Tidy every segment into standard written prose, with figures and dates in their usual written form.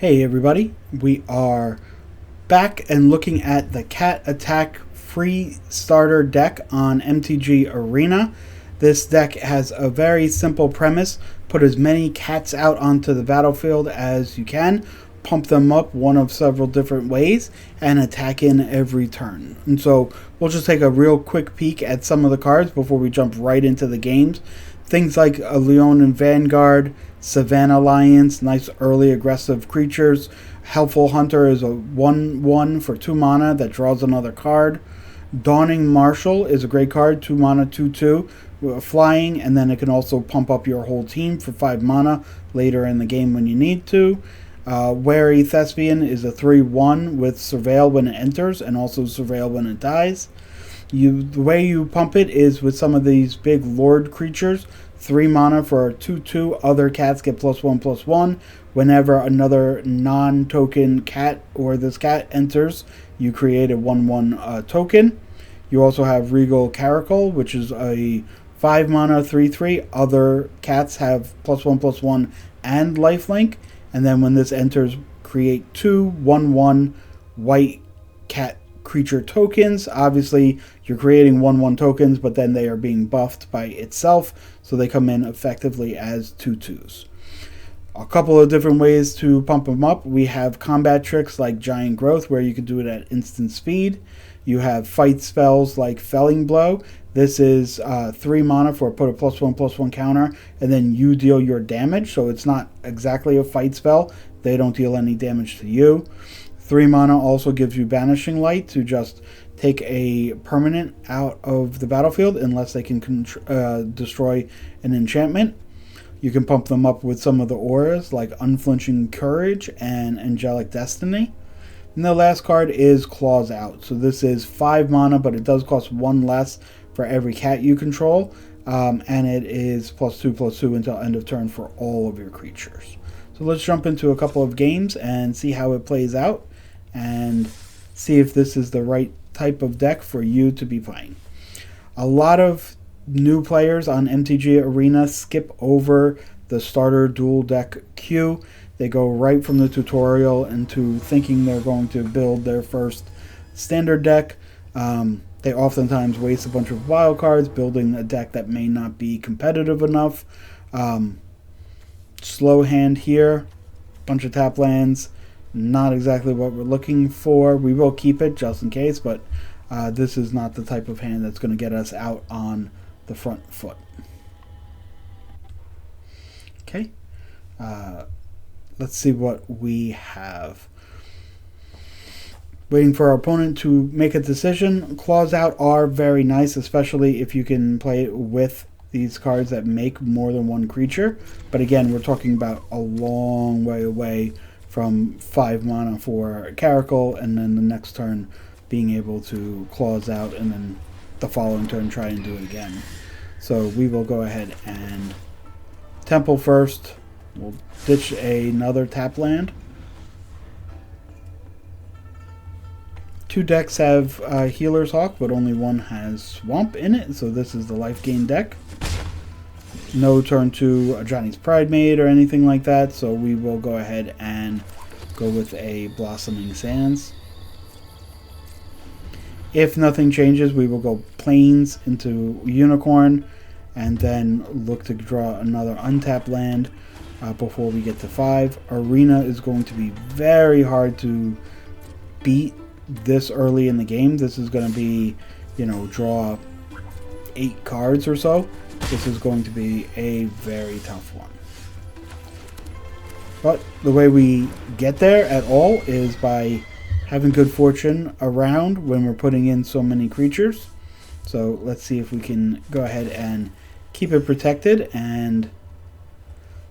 Hey everybody, we are back and looking at the Cat Attack free starter deck on MTG Arena. This deck has a very simple premise. Put as many cats out onto the battlefield as you can, pump them up one of several different ways, and attack in every turn. And so we'll just take a real quick peek at some of the cards before we jump right into the games. Things like a Leonin Vanguard, Savannah Alliance, nice early aggressive creatures. Helpful Hunter is a 1/1 for 2 mana that draws another card. Dawning Marshal is a great card, 2 mana, 2/2, flying, and then it can also pump up your whole team for 5 mana later in the game when you need to. Wary Thespian is a 3/1 with Surveil when it enters and also Surveil when it dies. The way you pump it is with some of these big Lord creatures. 3 mana for 2/2. Other cats get +1/+1. Whenever another non-token cat or this cat enters, you create a 1/1 token. You also have Regal Caracal, which is a 5 mana 3/3. Other cats have +1/+1 and lifelink. And then when this enters, create 2 1/1 white cat creature tokens. Obviously, you're creating 1/1 tokens, but then they are being buffed by itself, so they come in effectively as 2/2s. A couple of different ways to pump them up. We have combat tricks like Giant Growth, where you can do it at instant speed. You have fight spells like Felling Blow. This is 3 mana for put a +1/+1 counter, and then you deal your damage, so it's not exactly a fight spell. They don't deal any damage to you. 3 mana also gives you Banishing Light to just take a permanent out of the battlefield unless they can destroy an enchantment. You can pump them up with some of the auras like Unflinching Courage and Angelic Destiny. And the last card is Claws Out. So this is 5 mana, but it does cost 1 less for every cat you control. And it is +2/+2 until end of turn for all of your creatures. So let's jump into a couple of games and see how it plays out, and see if this is the right type of deck for you to be playing. A lot of new players on MTG Arena skip over the starter dual deck queue. They go right from the tutorial into thinking they're going to build their first standard deck. They oftentimes waste a bunch of wild cards building a deck that may not be competitive enough. Slow hand here, bunch of tap lands, not exactly what we're looking for. We will keep it just in case, but this is not the type of hand that's going to get us out on the front foot. Okay, let's see what we have. Waiting for our opponent to make a decision. Claws Out are very nice, especially if you can play it with these cards that make more than one creature. But again, we're talking about a long way away from 5 mana for Caracal, and then the next turn being able to Claws Out, and then the following turn try and do it again. So we will go ahead and Temple first. We'll ditch another tap land. 2 decks have Healer's Hawk, but only one has Swamp in it, so this is the life gain deck. No turn 2 Johnny's Pridemate or anything like that, so we will go ahead and go with a Blossoming Sands. If nothing changes, we will go Plains into Unicorn, and then look to draw another untapped land before we get to 5. Arena is going to be very hard to beat this early in the game. This is going to be, draw 8 cards or so. This is going to be a very tough one. But the way we get there at all is by having good fortune around when we're putting in so many creatures. So let's see if we can go ahead and keep it protected and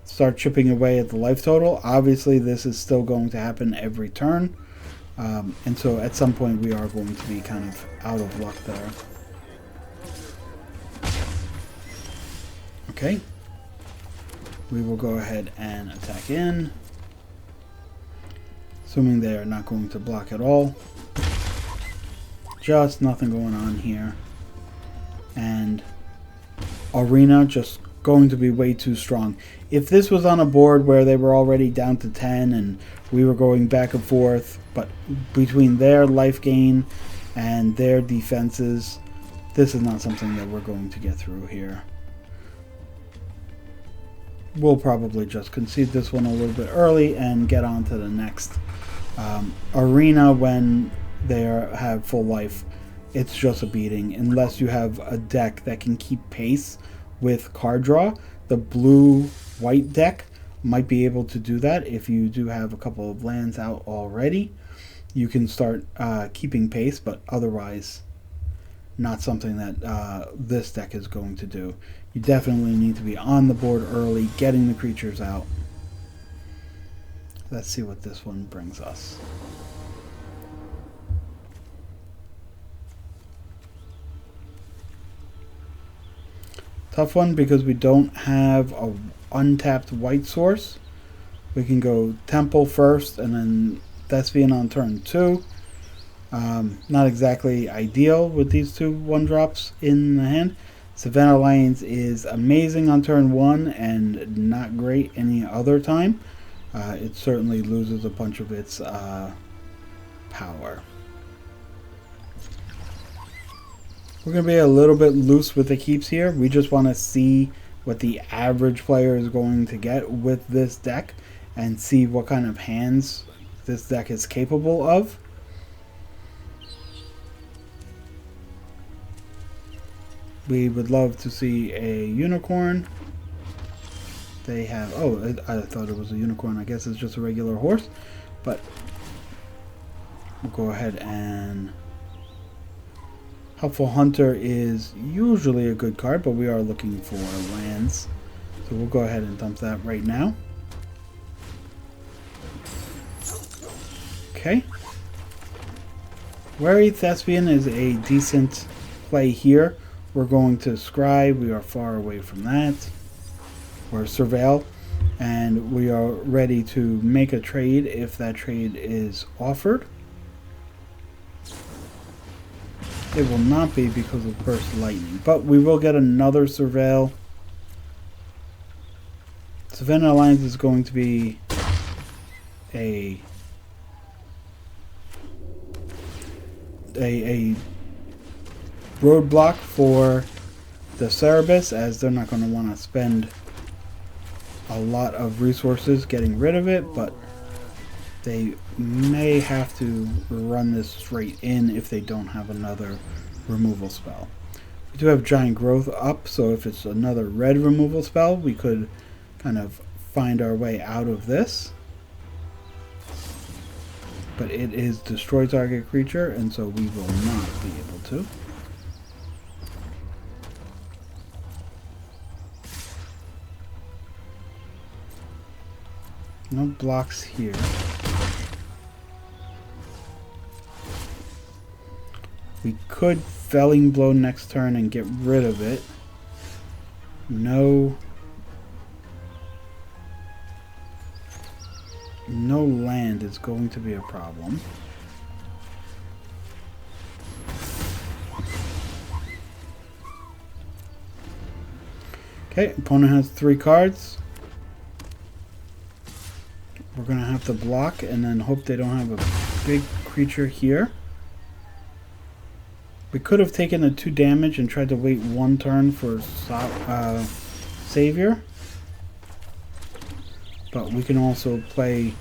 start chipping away at the life total. Obviously, this is still going to happen every turn. And so at some point we are going to be kind of out of luck there. Okay. We will go ahead and attack in. Assuming they are not going to block at all. Just nothing going on here. And Arena just going to be way too strong. If this was on a board where they were already down to 10 and we were going back and forth, but between their life gain and their defenses, this is not something that we're going to get through here. We'll probably just concede this one a little bit early and get on to the next arena when they have full life. It's just a beating unless you have a deck that can keep pace with card draw. The blue-white deck might be able to do that. If you do have a couple of lands out already, you can start keeping pace, but otherwise not something that this deck is going to do. You definitely need to be on the board early, getting the creatures out. Let's see what this one brings us. Tough one because we don't have a untapped white source. We can go Temple first and then Thespian on turn 2. Not exactly ideal with these two 1-drops in the hand. Savannah Lions is amazing on turn 1 and not great any other time. It certainly loses a bunch of its power. We're going to be a little bit loose with the keeps here. We just want to see what the average player is going to get with this deck and see what kind of hands this deck is capable of. We would love to see a unicorn. They have... oh, I thought it was a unicorn. I guess it's just a regular horse. But we'll go ahead and... Helpful Hunter is usually a good card, but we are looking for lands. So we'll go ahead and dump that right now. Okay. Wary Thespian is a decent play here. We're going to Scry. We are far away from that. Or Surveil. And we are ready to make a trade if that trade is offered. It will not be because of Burst Lightning, but we will get another Surveil. Savannah Alliance is going to be a roadblock for the Cerebus, as they're not going to want to spend a lot of resources getting rid of it, but they may have to run this straight in if they don't have another removal spell. We do have Giant Growth up, so if it's another red removal spell, we could kind of find our way out of this. But it is destroy target creature, and so we will not be able to. No blocks here. We could Felling Blow next turn and get rid of it. No land is going to be a problem. Okay, opponent has 3 cards. We're going to have to block and then hope they don't have a big creature here. We could have taken the 2 damage and tried to wait 1 turn for Savior. But we can also play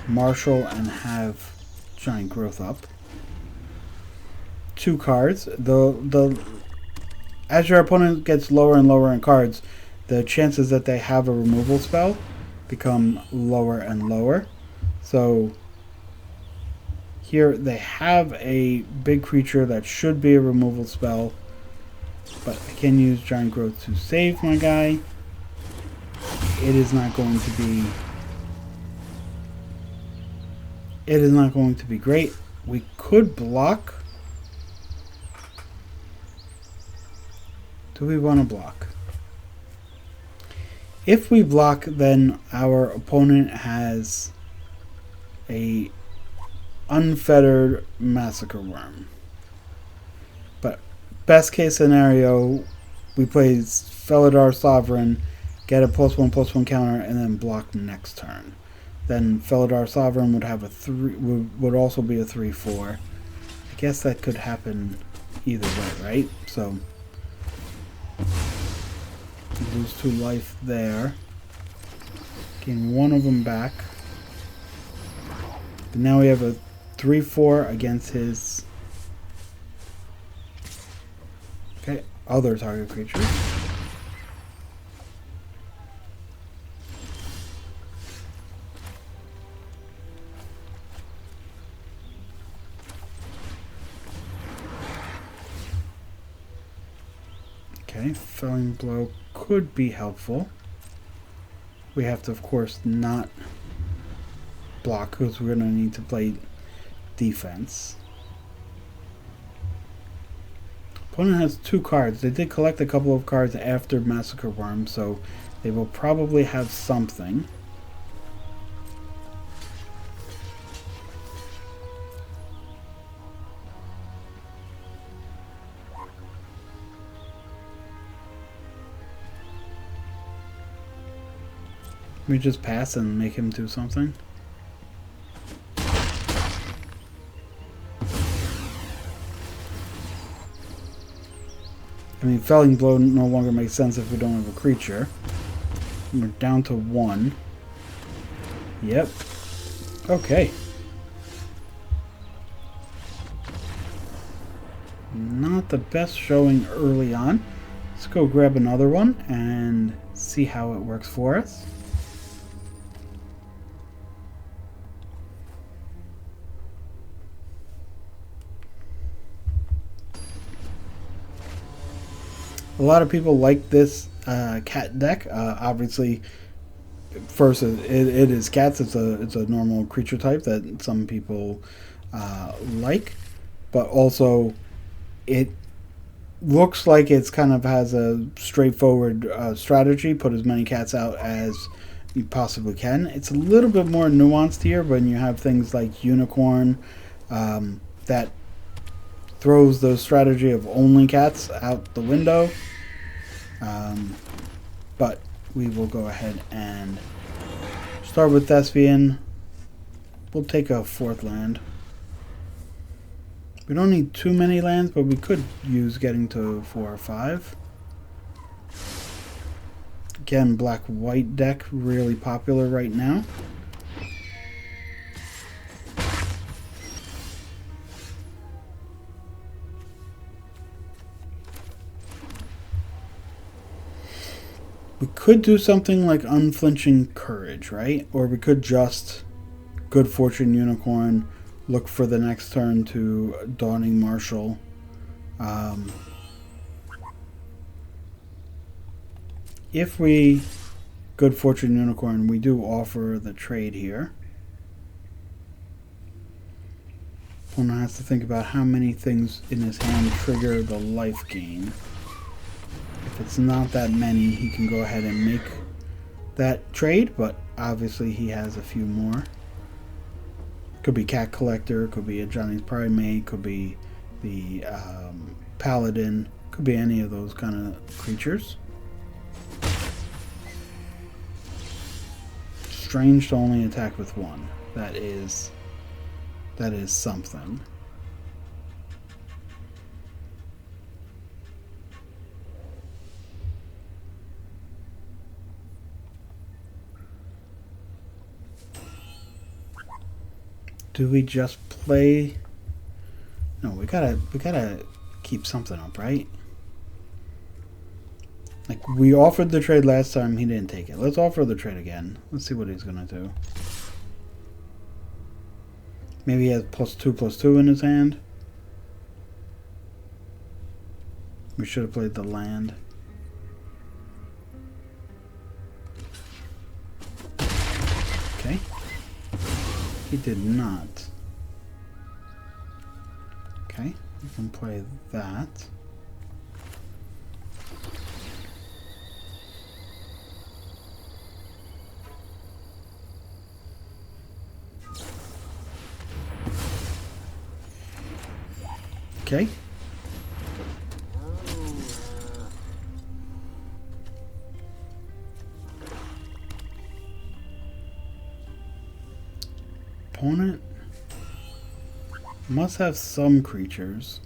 Marshall and have Giant Growth up. 2 cards. As your opponent gets lower and lower in cards, the chances that they have a removal spell become lower and lower. So here they have a big creature that should be a removal spell, but I can use Giant Growth to save my guy. It is not going to be great. We could block. Do we want to block? If we block, then our opponent has a unfettered Massacre Worm. But best case scenario, we play Felidar Sovereign, get a +1/+1 counter, and then block next turn. Then Felidar Sovereign would have a 3, would also be a 3/4. I guess that could happen either way, right? So lose 2 life there. Gain 1 of them back. But now we have a 3/4 against his other target creature. Okay, Felling Blow could be helpful. We have to, of course, not block because we're going to need to play defense. Opponent has 2 cards. They did collect a couple of cards after Massacre Worm, so they will probably have something. We just pass and make him do something. I mean, Felling Blow no longer makes sense if we don't have a creature. We're down to 1. Yep. Okay. Not the best showing early on. Let's go grab another one and see how it works for us. A lot of people like this cat deck. Obviously, first it is cats. It's a normal creature type that some people like, but also it looks like it's kind of has a straightforward strategy. Put as many cats out as you possibly can. It's a little bit more nuanced here when you have things like Unicorn that throws the strategy of only cats out the window. But we will go ahead and start with Thespian. We'll take a 4th land. We don't need too many lands, but we could use getting to 4 or 5. Again, black-white deck, really popular right now. We could do something like Unflinching Courage, right? Or we could just Good Fortune Unicorn, look for the next turn to Dawning Marshal. If we Good Fortune Unicorn, we do offer the trade here. Opponent has to think about how many things in his hand trigger the life gain. If it's not that many, he can go ahead and make that trade, but obviously he has a few more. Could be Cat Collector, could be a Johnny's Primate, could be the Paladin, could be any of those kind of creatures. Strange to only attack with 1. That is something. Do we just play? No, we gotta keep something up, right? Like, we offered the trade last time, he didn't take it. Let's offer the trade again. Let's see what he's gonna do. Maybe he has +2/+2 in his hand. We should have played the land. Okay. He did not. Okay, we can play that. Okay. opponent must have some creatures.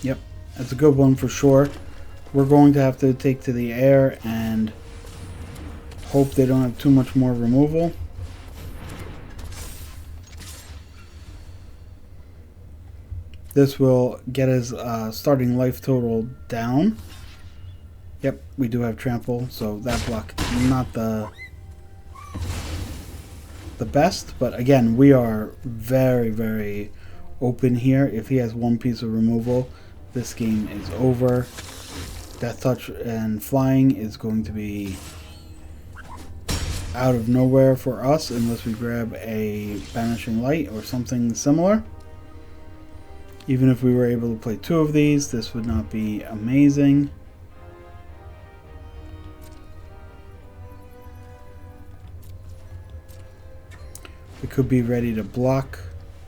Yep, that's a good one for sure. We're going to have to take to the air and hope they don't have too much more removal. This will get his starting life total down. Yep, we do have trample, so that block not the best, but again, we are very, very open here. If he has one piece of removal, this game is over. Death Touch and flying is going to be out of nowhere for us unless we grab a Banishing Light or something similar. Even if we were able to play two of these, this would not be amazing. We could be ready to block.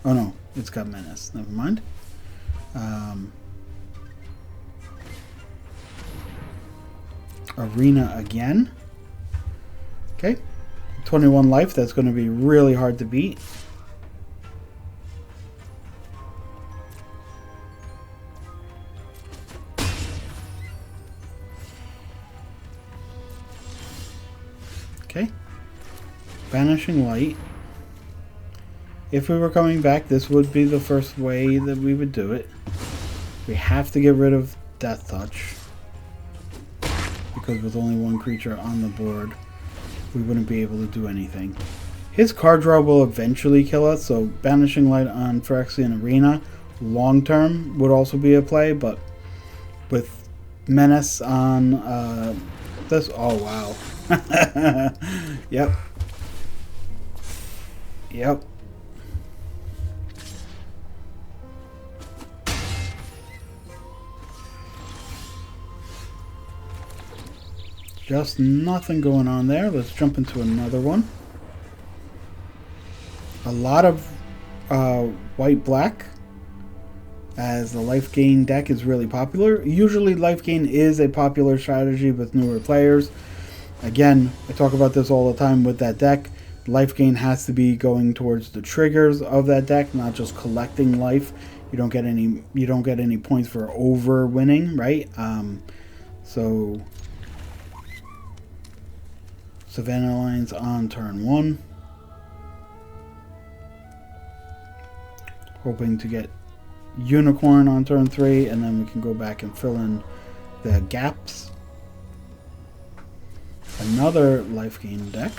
Oh no, it's got Menace. Never mind. Arena again. Okay. 21 life. That's going to be really hard to beat. Okay. Banishing Light. If we were coming back, this would be the first way that we would do it. We have to get rid of Death Touch, because with only one creature on the board, we wouldn't be able to do anything. His card draw will eventually kill us, so Banishing Light on Phyrexian Arena long term would also be a play, but with Menace on this, oh wow. Yep. Yep. Just nothing going on there. Let's jump into another one. A lot of white-black, as the life gain deck is really popular. Usually life gain is a popular strategy with newer players. Again, I talk about this all the time with that deck. Life gain has to be going towards the triggers of that deck, not just collecting life. You don't get any points for over winning, right? So Savannah Alliance on turn 1. Hoping to get Unicorn on turn 3, and then we can go back and fill in the gaps. Another life gain deck.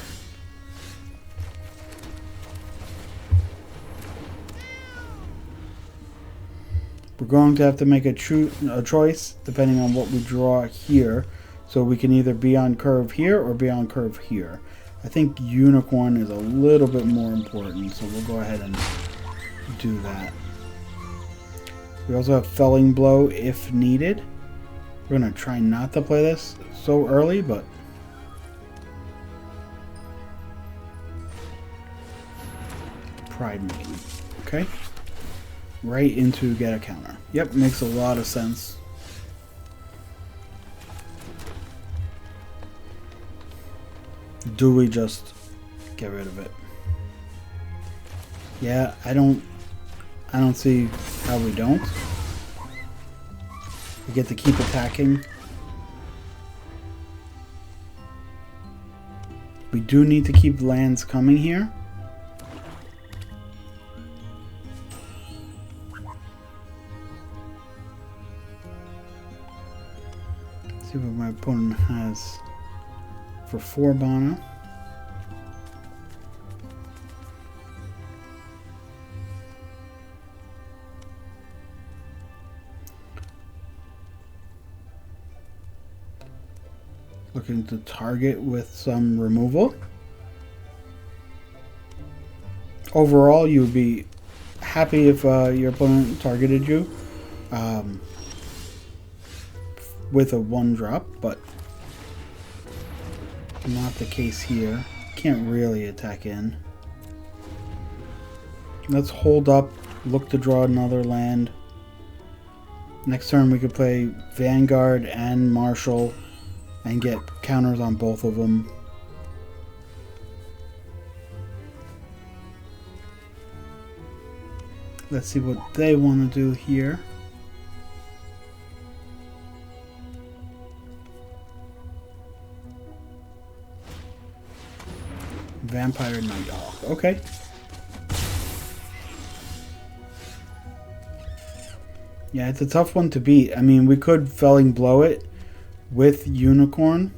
We're going to have to make a choice depending on what we draw here. So we can either be on curve here or be on curve here. I think Unicorn is a little bit more important, so we'll go ahead and do that. We also have Felling Blow if needed. We're going to try not to play this so early, but Pride Maiden. Okay. Right into get a counter. Yep, makes a lot of sense. Do we just get rid of it? Yeah, I don't see how we don't. We get to keep attacking. We do need to keep lands coming here. Let's see what my opponent has for 4 mana. Looking to target with some removal. Overall, you would be happy if your opponent targeted you with a 1-drop, but not the case here. Can't really attack in. Let's hold up, look to draw another land. Next turn we could play Vanguard and Marshall and get counters on both of them. Let's see what they want to do here. Vampire Nighthawk. Okay. Yeah, it's a tough one to beat. I mean, we could Felling Blow it with Unicorn.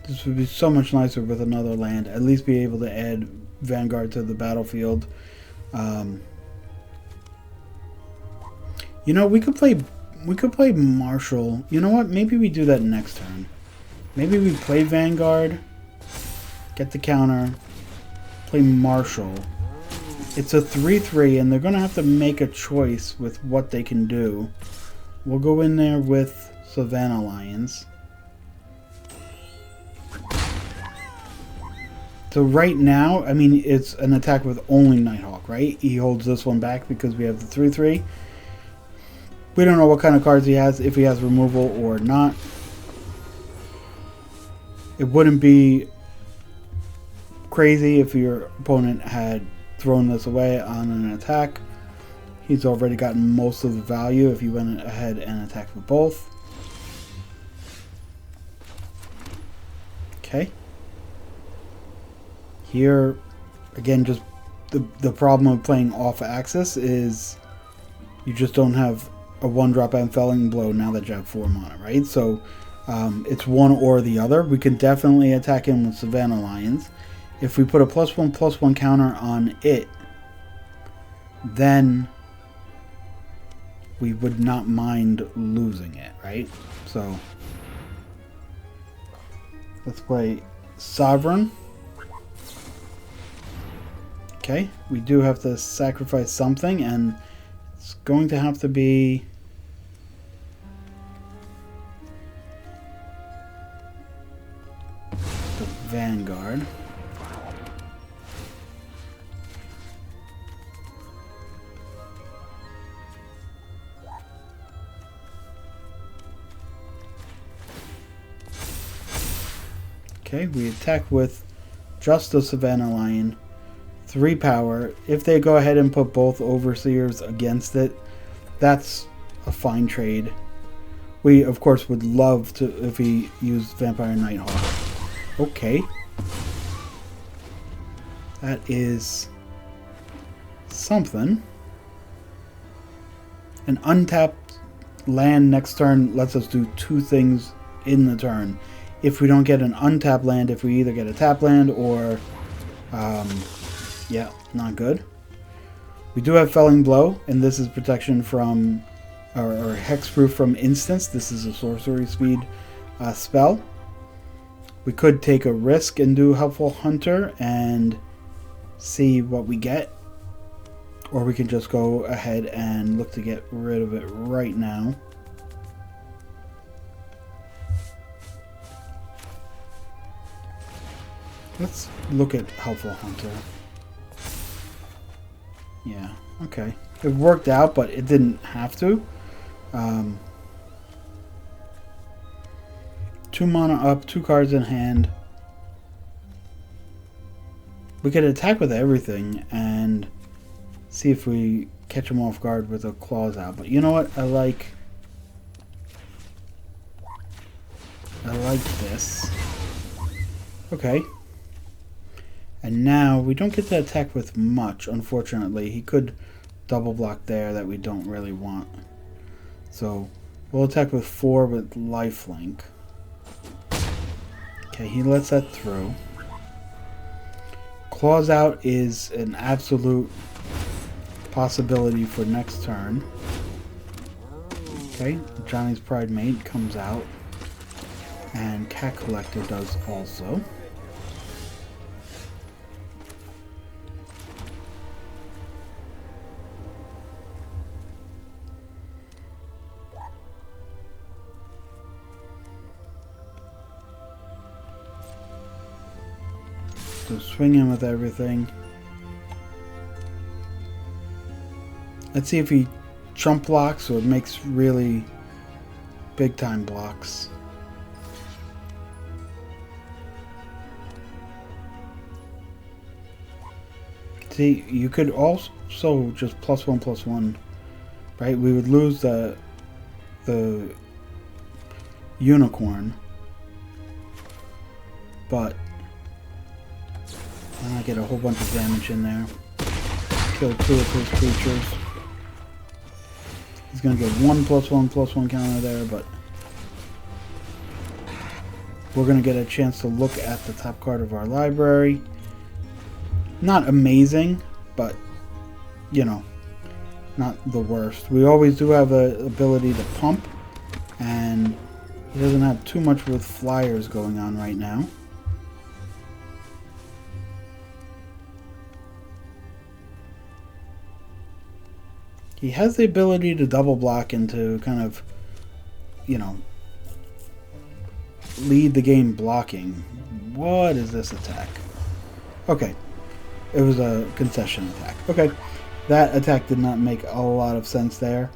This would be so much nicer with another land. At least be able to add Vanguard to the battlefield. You know, we could play Marshall. You know what? Maybe we do that next turn. Maybe we play Vanguard, get the counter, play Marshall. It's a 3/3, and they're going to have to make a choice with what they can do. We'll go in there with Savannah Lions. So right now, I mean, it's an attack with only Nighthawk, right? He holds this one back because we have the 3/3. We don't know what kind of cards he has, if he has removal or not. It wouldn't be crazy if your opponent had thrown this away on an attack. He's already gotten most of the value if you went ahead and attacked with both. Okay. Here, again, just the problem of playing off axis is you just don't have a 1-drop and Felling Blow now that you have 4 mana, right? So it's one or the other. We can definitely attack him with Savannah Lions. If we put a +1/+1 counter on it, then we would not mind losing it, right? So let's play Sovereign. Okay, we do have to sacrifice something, and it's going to have to be the Vanguard. Okay, we attack with just the Savannah Lion. 3 power. If they go ahead and put both Overseers against it, that's a fine trade. We, of course, would love to if he used Vampire Nighthawk. Okay. That is something. An untapped land next turn lets us do 2 things in the turn. If we don't get an untapped land, if we either get a tap land or yeah, not good. We do have Felling Blow, and this is protection from, or hexproof from instants. This is a sorcery speed spell. We could take a risk and do Helpful Hunter and see what we get. Or we can just go ahead and look to get rid of it right now. Let's look at Helpful Hunter. Yeah, okay. It worked out, but it didn't have to. 2 mana up, 2 cards in hand. We could attack with everything and see if we catch him off guard with a claws out. But you know what? I like this. Okay. And now we don't get to attack with much, unfortunately. He could double block there that we don't really want. So we'll attack with 4 with lifelink. Okay, he lets that through. Claws out is an absolute possibility for next turn. Okay, Johnny's Pride Mate comes out. And Cat Collector does also. So swing in with everything. Let's see if he trump blocks or makes really big time blocks. See, you could also just +1/+1, right? We would lose the unicorn, but then I get a whole bunch of damage in there. Kill 2 of his creatures. He's gonna get 1+1/+1 counter there, but we're gonna get a chance to look at the top card of our library. Not amazing, but you know, not the worst. We always do have the ability to pump, and he doesn't have too much with flyers going on right now. He has the ability to double block and to kind of, you know, lead the game blocking. What is this attack? Okay. It was a concession attack. Okay. That attack did not make a lot of sense there.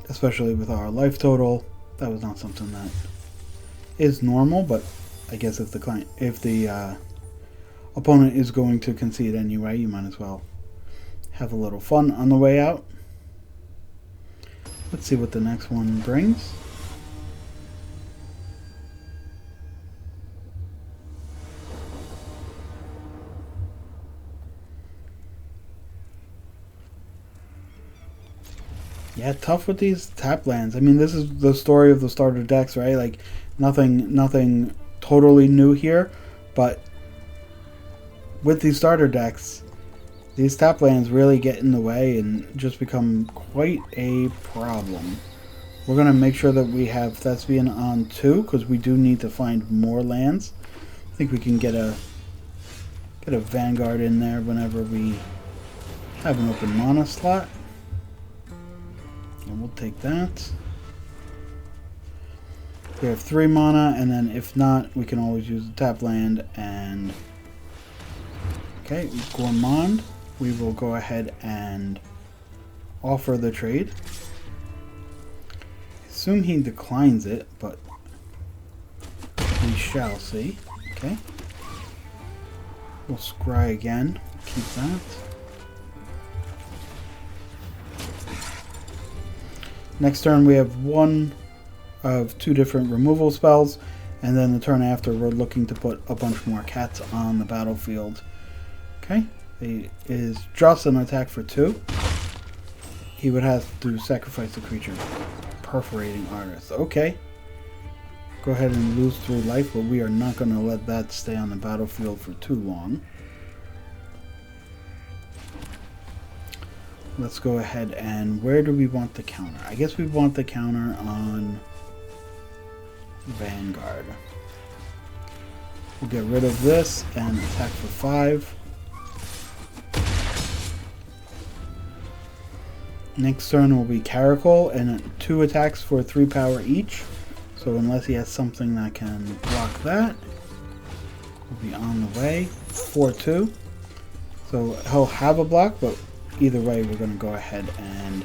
Especially with our life total. That was not something that is normal, but I guess if the opponent is going to concede anyway, you might as well have a little fun on the way out. Let's see what the next one brings. Yeah, tough with these tap lands. I mean, this is the story of the starter decks, right? Like, nothing totally new here, but with these starter decks, these tap lands really get in the way and just become quite a problem. We're going to make sure that we have Thespian on 2, because we do need to find more lands. I think we can get a Vanguard in there whenever we have an open mana slot. And we'll take that. We have 3 mana, and then if not, we can always use the tap land. And okay, Gourmand, we will go ahead and offer the trade. I assume he declines it, but we shall see. Okay, we'll scry again. Keep that. Next turn we have 1 of 2 different removal spells, and then the turn after we're looking to put a bunch more cats on the battlefield. Okay, it is just an attack for 2. He would have to sacrifice the creature. Perforating Artist. Okay. Go ahead and lose 3 life, but we are not going to let that stay on the battlefield for too long. Let's go ahead and where do we want the counter? I guess we want the counter on Vanguard. We'll get rid of this and attack for 5. Next turn will be Caracal and 2 attacks for 3 power each. So unless he has something that can block that, we'll be on the way. 4/2. So he'll have a block, but either way, we're going to go ahead and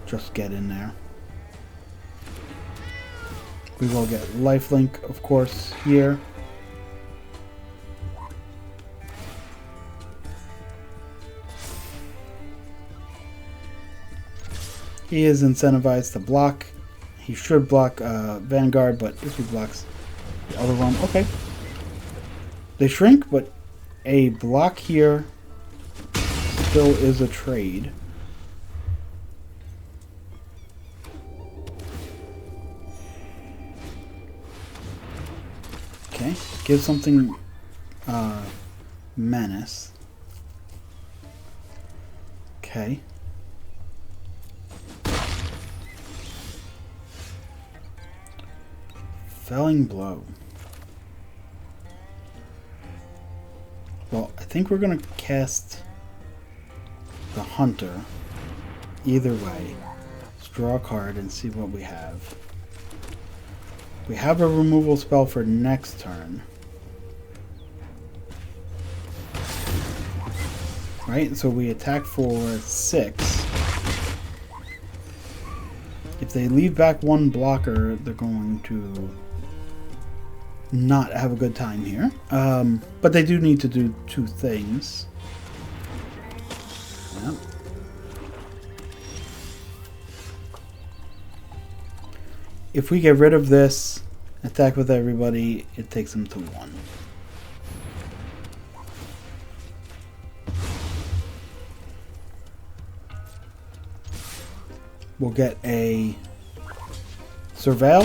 just get in there. We will get lifelink, of course, here. He is incentivized to block. He should block Vanguard, but if he blocks the other one, okay. They shrink, but a block here still is a trade. Okay, give something menace. Okay. Felling Blow. Well, I think we're going to cast the Hunter. Either way, let's draw a card and see what we have. We have a removal spell for next turn. Right, so we attack for 6. If they leave back one blocker, they're going to not have a good time here. But they do need to do two things. Yep. If we get rid of this, attack with everybody, it takes them to 1. We'll get a Surveil.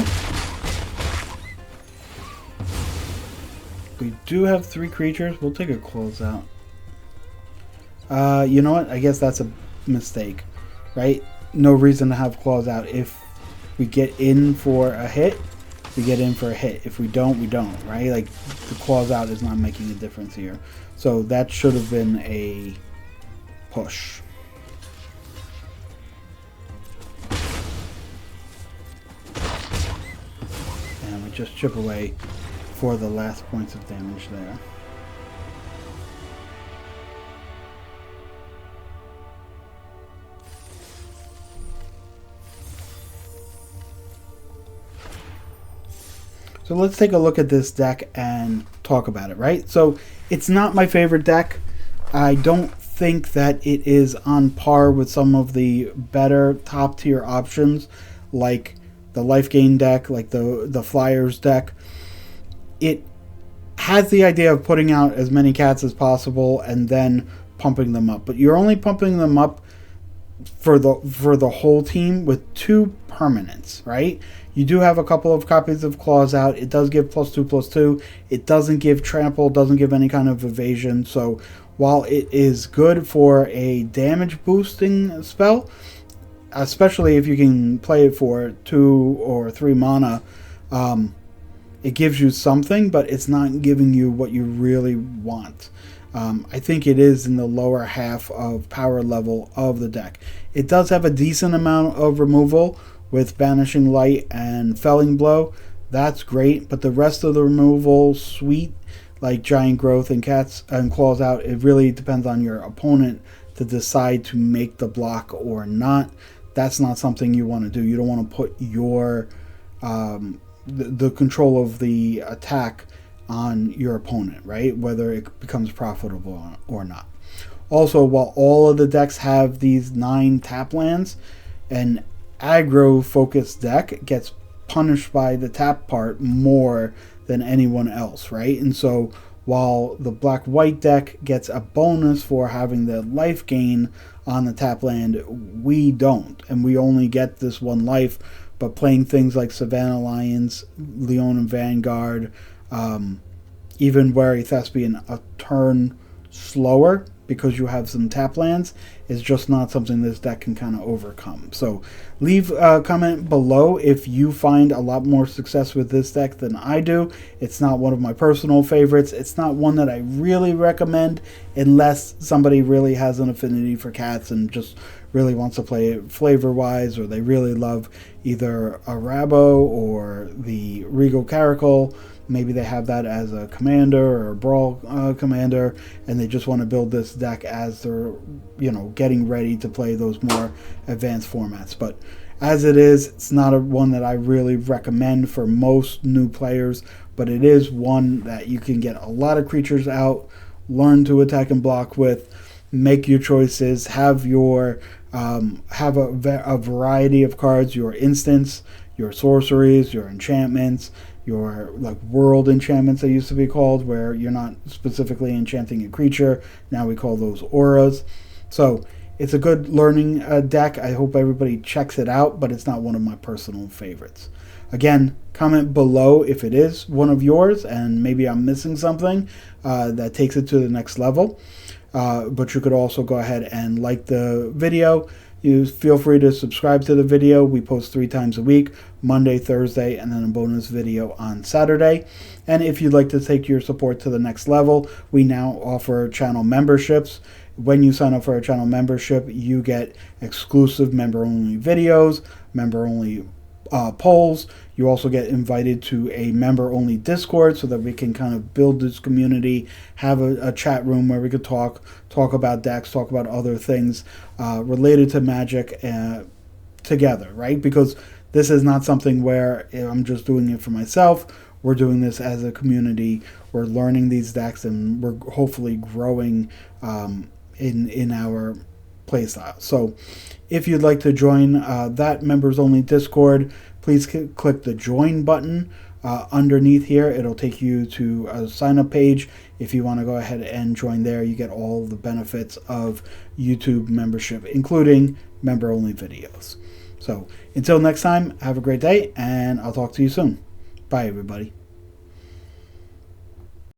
We do have 3 creatures. We'll take a closeout. You know what? I guess that's a mistake, right? No reason to have closeout. If we get in for a hit, we get in for a hit. If we don't, we don't, right? Like, the closeout is not making a difference here. So that should have been a push. And we just chip away for the last points of damage there. So let's take a look at this deck and talk about it, right? So it's not my favorite deck. I don't think that it is on par with some of the better top tier options like the life gain deck, like the Flyers deck. It has the idea of putting out as many cats as possible and then pumping them up. But you're only pumping them up for the whole team with 2 permanents, right? You do have a couple of copies of Claws out. It does give +2/+2. It doesn't give trample, doesn't give any kind of evasion. So while it is good for a damage boosting spell, especially if you can play it for 2 or 3 mana, it gives you something, but it's not giving you what you really want. I think it is in the lower half of power level of the deck. It does have a decent amount of removal with Banishing Light and Felling Blow. That's great, but the rest of the removal, sweet, like Giant Growth and Cats and Claws out, it really depends on your opponent to decide to make the block or not. That's not something you want to do. You don't want to put your the control of the attack on your opponent, right? Whether it becomes profitable or not. Also, while all of the decks have these 9 tap lands, an aggro focused deck gets punished by the tap part more than anyone else, right? And so while the black-white deck gets a bonus for having the life gain on the tap land, we don't, and we only get this 1 life. But playing things like Savannah Lions, Leonin Vanguard, even Wary Thespian a turn slower because you have some tap lands is just not something this deck can kind of overcome. So leave a comment below if you find a lot more success with this deck than I do. It's not one of my personal favorites. It's not one that I really recommend unless somebody really has an affinity for cats and just really wants to play it flavor-wise, or they really love either a Rabo or the Regal Caracal. Maybe they have that as a commander or a brawl commander, and they just want to build this deck as they're, getting ready to play those more advanced formats. But as it is, it's not one that I really recommend for most new players, but it is one that you can get a lot of creatures out, learn to attack and block with, make your choices, have your have a variety of cards, your instants, your sorceries, your enchantments, your world enchantments, they used to be called, where you're not specifically enchanting a creature. Now we call those auras. So it's a good learning deck. I hope everybody checks it out, but it's not one of my personal favorites. Again, comment below if it is one of yours, and maybe I'm missing something that takes it to the next level. But you could also go ahead and like the video. You feel free to subscribe to the video. We post 3 times a week, Monday, Thursday, and then a bonus video on Saturday. And if you'd like to take your support to the next level, we now offer channel memberships. When you sign up for a channel membership, you get exclusive member-only videos, member-only polls. You also get invited to a member-only Discord so that we can kind of build this community, have a chat room where we could talk about decks, talk about other things related to Magic, together, right? Because this is not something where I'm just doing it for myself. We're doing this as a community. We're learning these decks, and we're hopefully growing in our playstyle. So if you'd like to join that members-only Discord, please click the join button underneath here. It'll take you to a sign-up page. If you want to go ahead and join there, you get all the benefits of YouTube membership, including member-only videos. So until next time, have a great day, and I'll talk to you soon. Bye, everybody.